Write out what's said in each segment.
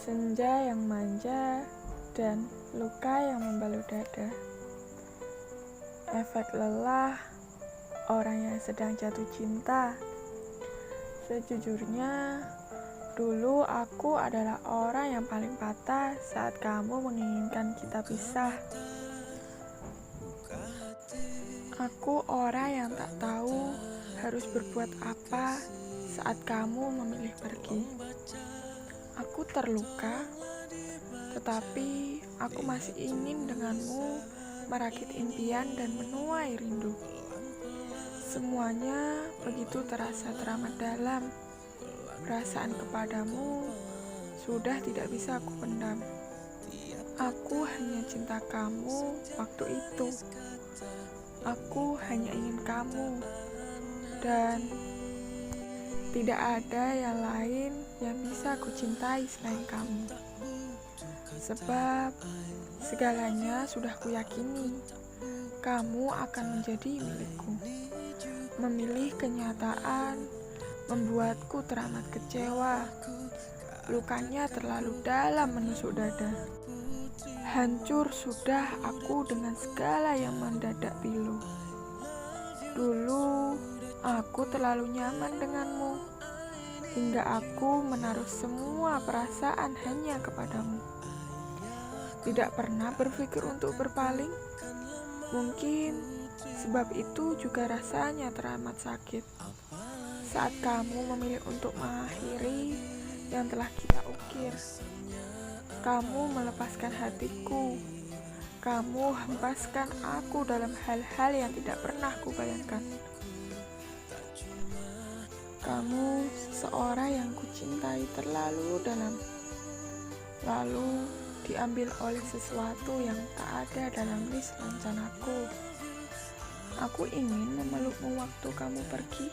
senja yang manja, dan luka yang membalut dada. Efek lelah orang yang sedang jatuh cinta. Sejujurnya, dulu aku adalah orang yang paling patah saat kamu menginginkan kita pisah. Aku orang yang tak tahu harus berbuat apa saat kamu memilih pergi. Aku terluka, tetapi aku masih ingin denganmu merakit impian dan menuai rindu. Semuanya begitu terasa teramat dalam. Perasaan kepadamu sudah tidak bisa aku pendam. Aku hanya cinta kamu waktu itu. Aku hanya ingin kamu, dan tidak ada yang lain yang bisa aku cintai selain kamu. Sebab segalanya sudah kuyakini, kamu akan menjadi milikku. Memilih kenyataan membuatku teramat kecewa. Lukanya terlalu dalam menusuk dada. Hancur sudah aku dengan segala yang mendadak pilu. Dulu aku terlalu nyaman denganmu, hingga aku menaruh semua perasaan hanya kepadamu. Tidak pernah berpikir untuk berpaling. Mungkin sebab itu juga rasanya teramat sakit saat kamu memilih untuk mengakhiri yang telah kita ukir. Kamu melepaskan hatiku. Kamu hempaskan aku dalam hal-hal yang tidak pernah kubayangkan. Kamu seseorang yang kucintai terlalu dalam, lalu diambil oleh sesuatu yang tak ada dalam list rencanaku. Aku ingin memelukmu waktu kamu pergi,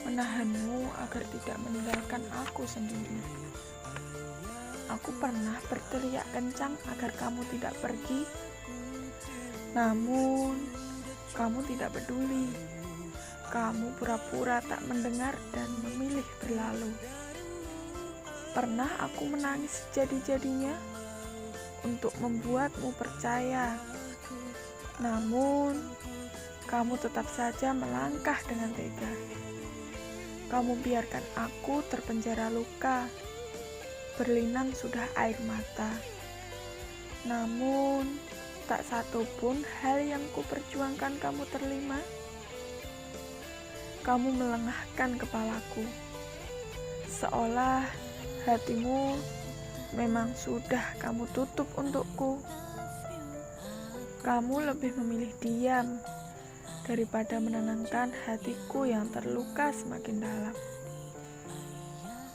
menahanmu agar tidak meninggalkan aku sendiri. Aku pernah berteriak kencang agar kamu tidak pergi, namun kamu tidak peduli. Kamu pura-pura tak mendengar dan memilih berlalu. Pernah aku menangis sejadi-jadinya untuk membuatmu percaya, namun kamu tetap saja melangkah dengan tega. Kamu biarkan aku terpenjara luka. Berlinang sudah air mata. Namun, tak satu pun hal yang kuperjuangkan kamu terima. Kamu melengahkan kepalaku. Seolah hatimu memang sudah kamu tutup untukku. Kamu lebih memilih diam daripada menenangkan hatiku yang terluka semakin dalam.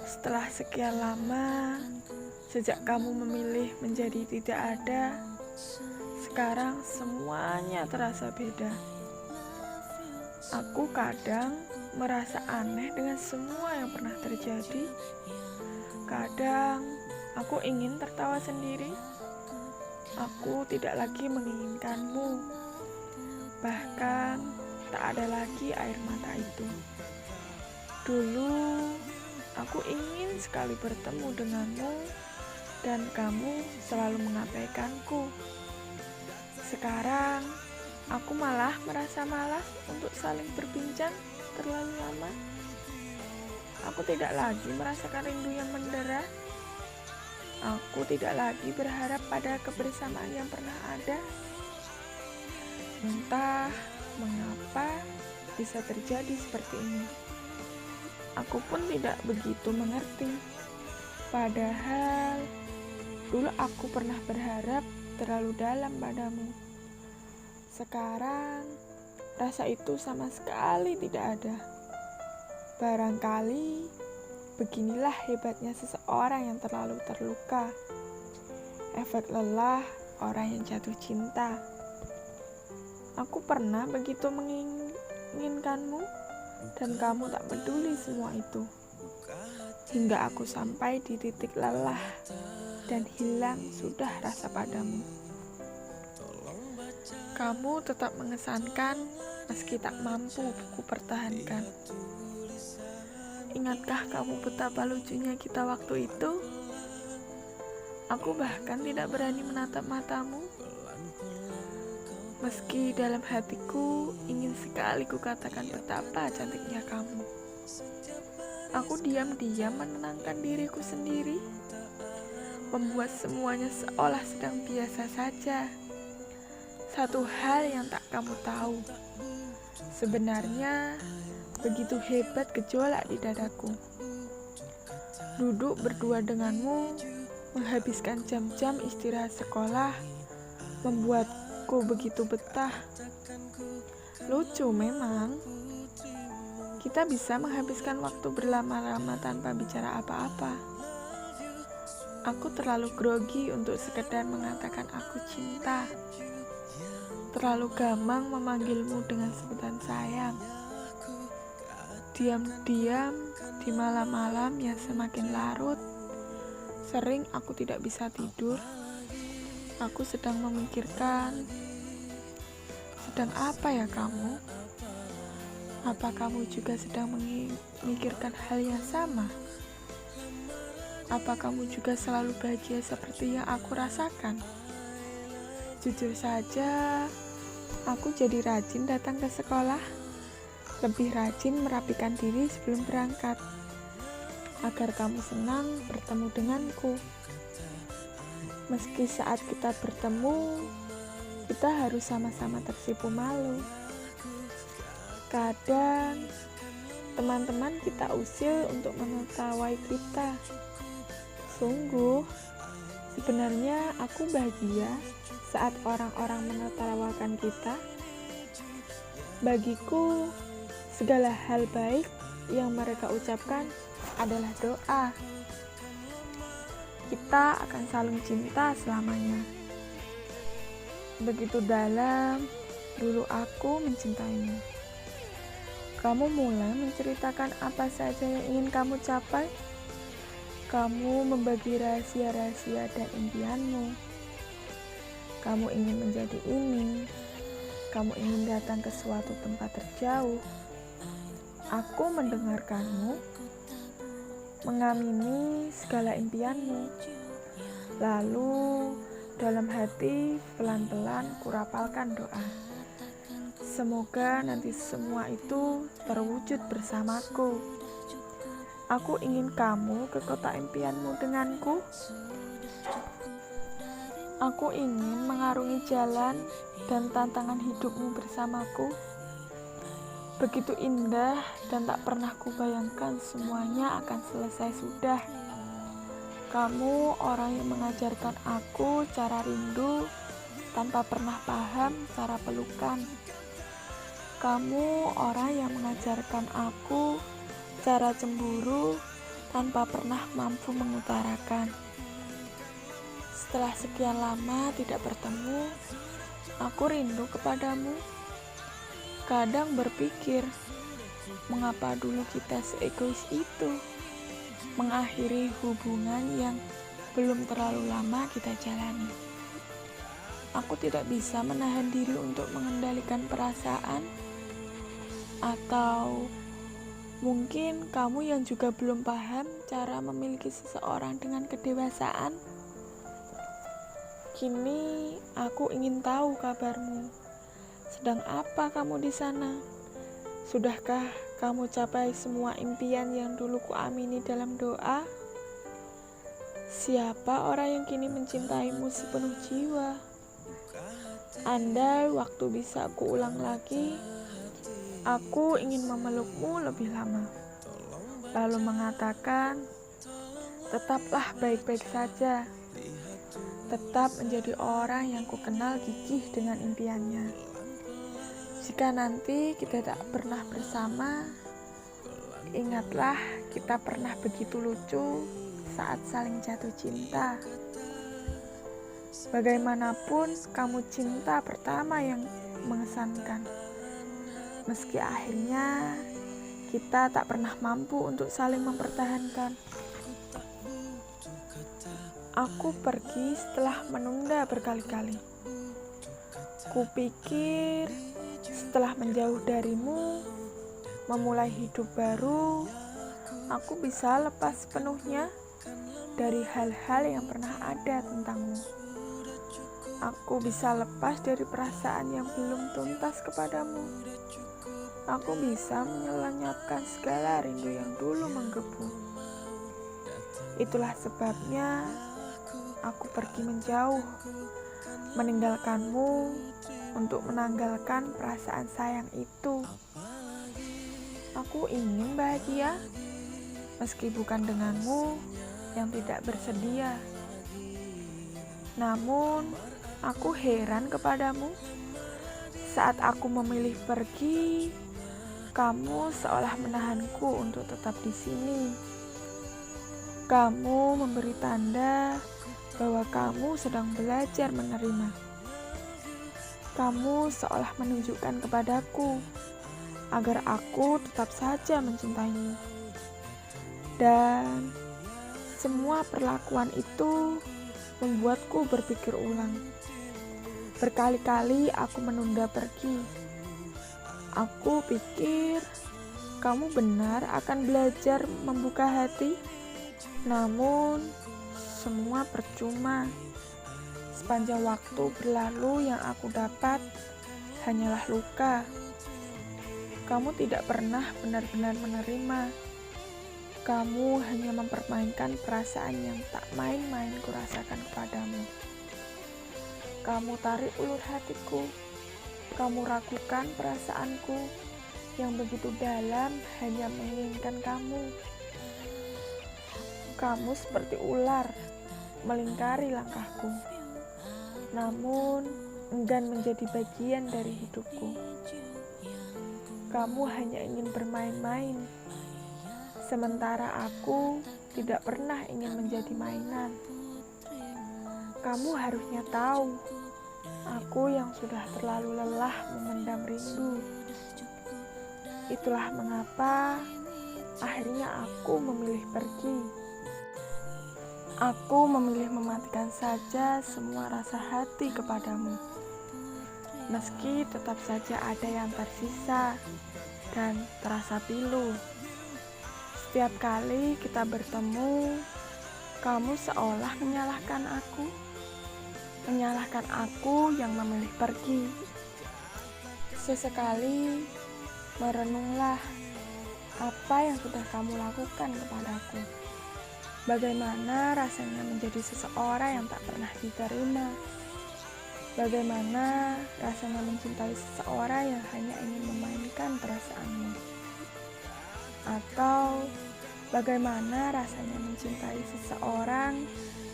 Setelah sekian lama, sejak kamu memilih menjadi tidak ada, sekarang semuanya terasa beda. Aku kadang merasa aneh dengan semua yang pernah terjadi. Kadang aku ingin tertawa sendiri. Aku tidak lagi menginginkanmu. Bahkan tak ada lagi air mata itu. Dulu aku ingin sekali bertemu denganmu, dan kamu selalu mengabaikanku. Sekarang, aku malah merasa malas untuk saling berbincang terlalu lama. Aku tidak lagi merasakan rindu yang mendera. Aku tidak lagi berharap pada kebersamaan yang pernah ada. Entah mengapa bisa terjadi seperti ini. Aku pun tidak begitu mengerti. Padahal dulu aku pernah berharap terlalu dalam padamu. Sekarang rasa itu sama sekali tidak ada. Barangkali beginilah hebatnya seseorang yang terlalu terluka. Efek lelah orang yang jatuh cinta. Aku pernah begitu menginginkanmu, dan kamu tak peduli semua itu. Hingga aku sampai di titik lelah dan hilang sudah rasa padamu. Kamu tetap mengesankan meski tak mampu ku pertahankan. Ingatkah kamu betapa lucunya kita waktu itu? Aku bahkan tidak berani menatap matamu. Meski dalam hatiku ingin sekali kukatakan betapa cantiknya kamu. Aku diam-diam menenangkan diriku sendiri, membuat semuanya seolah sedang biasa saja. Satu hal yang tak kamu tahu, sebenarnya begitu hebat gejolak di dadaku. Duduk berdua denganmu, menghabiskan jam-jam istirahat sekolah, membuatku begitu betah. Lucu memang, kita bisa menghabiskan waktu berlama-lama tanpa bicara apa-apa. Aku terlalu grogi untuk sekedar mengatakan aku cinta. Terlalu gamang memanggilmu dengan sebutan sayang. Diam-diam di malam-malam yang semakin larut, sering aku tidak bisa tidur. Aku sedang memikirkan, sedang apa ya kamu? Apa kamu juga sedang memikirkan hal yang sama? Apa kamu juga selalu bahagia seperti yang aku rasakan? Jujur saja, aku jadi rajin datang ke sekolah, lebih rajin merapikan diri sebelum berangkat, agar kamu senang bertemu denganku. Meski saat kita bertemu, kita harus sama-sama tersipu malu. Kadang, teman-teman kita usil untuk menertawai kita. Sungguh, sebenarnya aku bahagia saat orang-orang menertawakan kita. Bagiku, segala hal baik yang mereka ucapkan adalah doa. Kita akan saling cinta selamanya. Begitu dalam, dulu aku mencintaimu. Kamu mulai menceritakan apa saja yang ingin kamu capai. Kamu membagi rahasia-rahasia dan impianmu. Kamu ingin menjadi ini. Kamu ingin datang ke suatu tempat terjauh. Aku mendengarkanmu, mengamini segala impianmu. Lalu, dalam hati pelan-pelan kurapalkan doa. Semoga nanti semua itu terwujud bersamaku. Aku ingin kamu ke kota impianmu denganku. Aku ingin mengarungi jalan dan tantangan hidupmu bersamaku. Begitu indah dan tak pernah kubayangkan semuanya akan selesai sudah. Kamu orang yang mengajarkan aku cara rindu tanpa pernah paham cara pelukan. Kamu orang yang mengajarkan aku cara cemburu tanpa pernah mampu mengutarakan. Setelah sekian lama tidak bertemu, aku rindu kepadamu. Kadang berpikir, mengapa dulu kita seegois itu, mengakhiri hubungan yang belum terlalu lama kita jalani. Aku tidak bisa menahan diri untuk mengendalikan perasaan, atau mungkin kamu yang juga belum paham cara memiliki seseorang dengan kedewasaan. Kini aku ingin tahu kabarmu. Sedang apa kamu di sana? Sudahkah kamu capai semua impian yang dulu kuamini dalam doa? Siapa orang yang kini mencintaimu sepenuh jiwa? Andai waktu bisa kuulang lagi, aku ingin memelukmu lebih lama, lalu mengatakan, tetaplah baik-baik saja, tetap menjadi orang yang kukenal gigih dengan impiannya. Jika nanti kita tak pernah bersama, ingatlah kita pernah begitu lucu saat saling jatuh cinta. Bagaimanapun, kamu cinta pertama yang mengesankan. Meski akhirnya kita tak pernah mampu untuk saling mempertahankan. Aku pergi setelah menunda berkali-kali. Kupikir setelah menjauh darimu, memulai hidup baru, aku bisa lepas sepenuhnya. dari hal-hal yang pernah ada tentangmu. Aku bisa lepas dari perasaan yang belum tuntas kepadamu. Aku bisa menyelenyapkan segala rindu yang dulu menggebu. Itulah sebabnya aku pergi menjauh, meninggalkanmu untuk menanggalkan perasaan sayang itu. Aku ingin bahagia, meski bukan denganmu yang tidak bersedia. Namun, aku heran kepadamu. Saat aku memilih pergi, kamu seolah menahanku untuk tetap di sini. Kamu memberi tanda bahwa kamu sedang belajar menerima. Kamu seolah menunjukkan kepadaku agar aku tetap saja mencintaimu. Dan semua perlakuan itu membuatku berpikir ulang. Berkali-kali aku menunda pergi. Aku pikir kamu benar akan belajar membuka hati. Namun, semua percuma. Sepanjang waktu berlalu yang aku dapat hanyalah luka. Kamu tidak pernah benar-benar menerima. Kamu hanya mempermainkan perasaan yang tak main-main kurasakan kepadamu. Kamu tarik ulur hatiku. Kamu ragukan perasaanku yang begitu dalam hanya menginginkan kamu. Kamu seperti ular melingkari langkahku, namun enggan menjadi bagian dari hidupku. Kamu hanya ingin bermain-main, sementara aku tidak pernah ingin menjadi mainan. Kamu harusnya tahu, aku yang sudah terlalu lelah memendam rindu. Itulah mengapa akhirnya aku memilih pergi. Aku memilih mematikan saja semua rasa hati kepadamu. Meski tetap saja ada yang tersisa dan terasa pilu. Setiap kali kita bertemu, kamu seolah menyalahkan aku yang memilih pergi. Sesekali merenunglah apa yang sudah kamu lakukan kepadaku. Bagaimana rasanya menjadi seseorang yang tak pernah diterima. Bagaimana rasanya mencintai seseorang yang hanya ingin memainkan perasaanmu. Atau bagaimana rasanya mencintai seseorang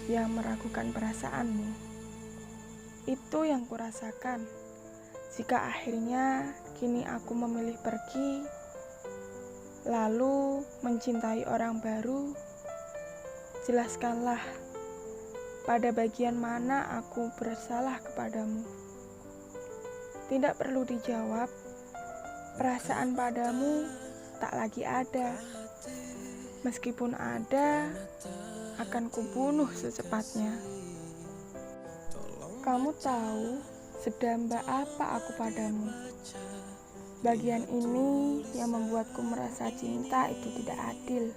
yang meragukan perasaanmu. Itu yang kurasakan jika akhirnya kini aku memilih pergi, lalu mencintai orang baru. Jelaskanlah pada bagian mana aku bersalah kepadamu. Tidak perlu dijawab, perasaan padamu tak lagi ada. Meskipun ada, akan kubunuh secepatnya. Kamu tahu sedamba apa aku padamu. Bagian ini yang membuatku merasa cinta itu tidak adil.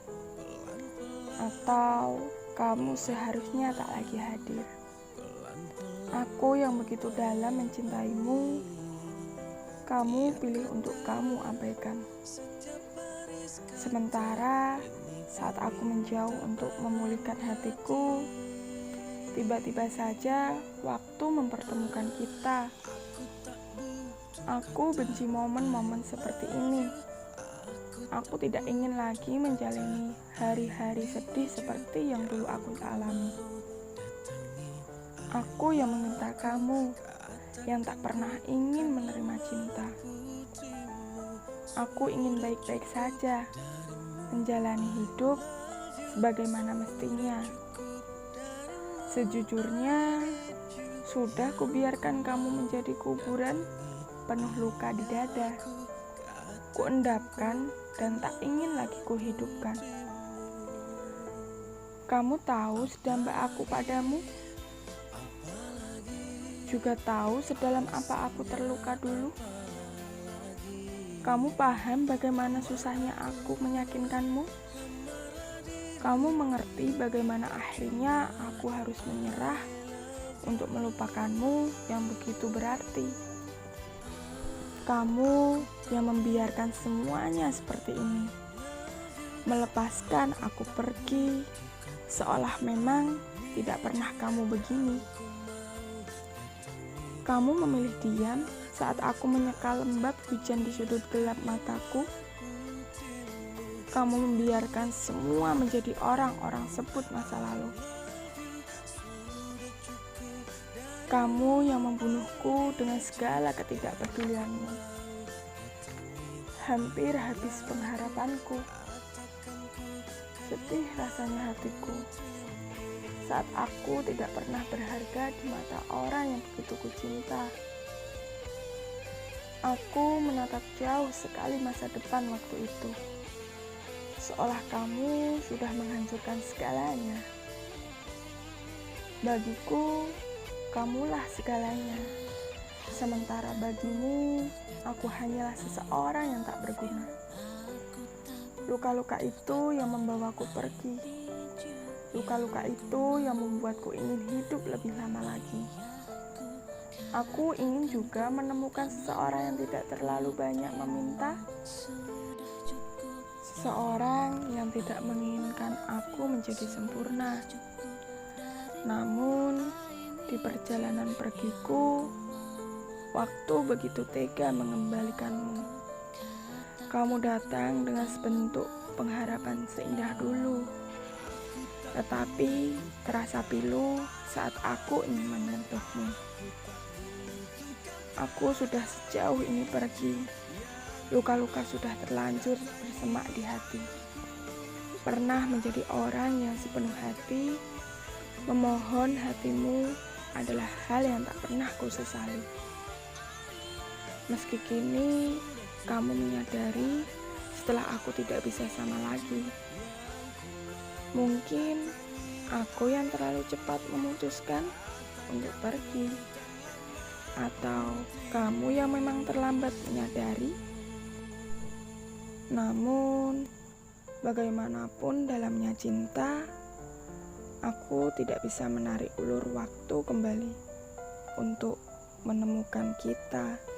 Atau kamu seharusnya tak lagi hadir. Aku yang begitu dalam mencintaimu, kamu pilih untuk kamu abaikan. Sementara saat aku menjauh untuk memulihkan hatiku, tiba-tiba saja waktu mempertemukan kita. Aku benci momen-momen seperti ini. Aku tidak ingin lagi menjalani hari-hari sedih seperti yang dulu aku alami. Aku yang meminta kamu, yang tak pernah ingin menerima cinta. Aku ingin baik-baik saja, menjalani hidup sebagaimana mestinya. Sejujurnya, sudah kubiarkan kamu menjadi kuburan penuh luka di dada. Kuendapkan dan tak ingin lagi kuhidupkan. Kamu tahu sedamba aku padamu? Juga tahu sedalam apa aku terluka dulu? Kamu paham bagaimana susahnya aku meyakinkanmu? Kamu mengerti bagaimana akhirnya aku harus menyerah untuk melupakanmu yang begitu berarti. Kamu yang membiarkan semuanya seperti ini, melepaskan aku pergi, seolah memang tidak pernah kamu begini. Kamu memilih diam saat aku menyeka lembab hujan di sudut gelap mataku. Kamu membiarkan semua menjadi orang-orang sebut masa lalu. Kamu yang membunuhku dengan segala ketidakpedulianmu. Hampir habis pengharapanku. Sedih rasanya hatiku saat aku tidak pernah berharga di mata orang yang begitu kucinta. Aku menatap jauh sekali masa depan waktu itu, seolah kamu sudah menghancurkan segalanya. Bagiku, kamulah segalanya. Sementara bagimu, aku hanyalah seseorang yang tak berguna. Luka-luka itu yang membawaku pergi. Luka-luka itu yang membuatku ingin hidup lebih lama lagi. Aku ingin juga menemukan seseorang yang tidak terlalu banyak meminta. Seseorang yang tidak menginginkan aku menjadi sempurna. Namun, di perjalanan pergiku, waktu begitu tega mengembalikanmu. Kamu datang dengan sebentuk pengharapan seindah dulu, tetapi terasa pilu saat aku ingin menyentuhmu. Aku sudah sejauh ini pergi, luka-luka sudah terlanjur bersemak di hati. Pernah menjadi orang yang sepenuh hati, memohon hatimu adalah hal yang tak pernah kusesali. Meski kini kamu menyadari setelah aku tidak bisa sama lagi. Mungkin aku yang terlalu cepat memutuskan untuk pergi, atau kamu yang memang terlambat menyadari. Namun, bagaimanapun dalamnya cinta, aku tidak bisa menarik ulur waktu kembali untuk menemukan kita.